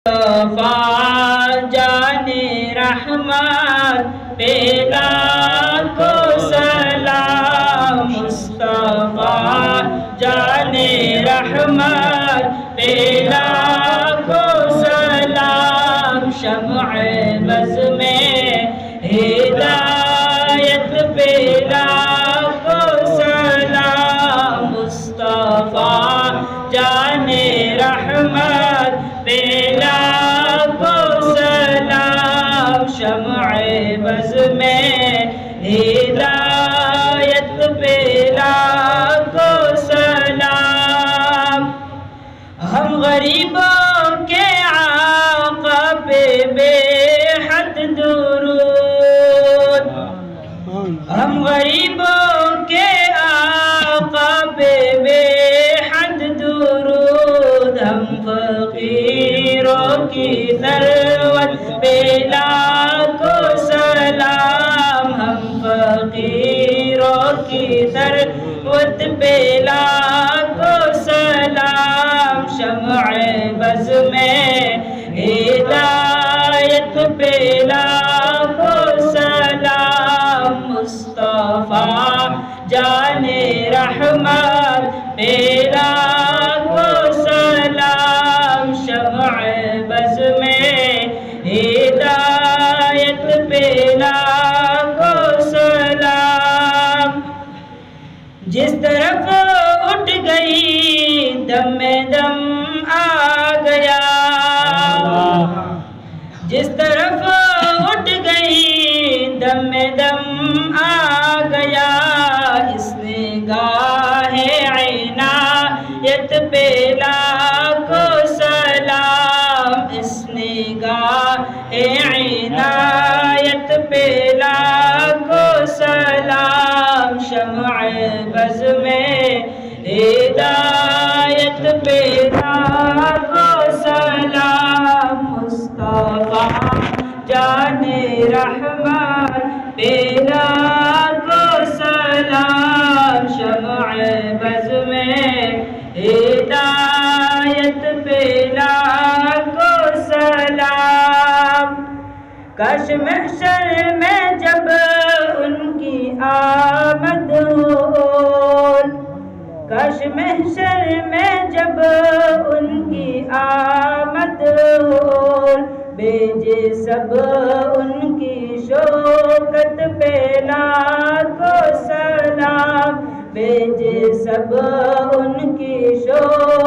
مصطفیٰ جان رحمت پہ لاکھوں سلام، مصطفیٰ جان رحمت پہ لاکھوں سلام، شمع بز میں ہدایت پہ لاکھوں سلام، مصطفیٰ جان رحمت پہ لاکھوں سلام، شمع بز میں ہدایت پہ لاکھوں سلام، ہم غریبوں کے آقا پہ بے حد درود، ہم غریبوں کے آقا پہ بے حد درود، ہم فقیروں کی ثروت پہ لاکھوں سلام، ہم فقیروں کی ثروت پہ لاکھوں سلام، شمع بز میں ہدایت پہ لاکھوں سلام، مصطفیٰ جان رحمت پہ لاکھوں سلام، شمع بز میں ہدایت پہ لاکھوں سلام، جس طرف اٹھ گئی دم میں دم آ گیا، جس طرف اٹھ گئی دم میں دم آ گیا، اس نگاہ عنایت پہ لاکھوں سلام، اس نگاہ عنایت پہ لاکھوں سلام، شمع بز میں ہدایت پہ لاکھوں سلام، مصطفیٰ جان رحمت پہ لاکھوں سلام، شمع بز میں ہدایت پہ لاکھوں سلام، کاش محشر میں جب ان کی آمد ہو، کاش محشر میں جب ان کی آمد ہو، بھیجے سب ان کی شوکت پہ لاکھوں سلام، بھیجے سب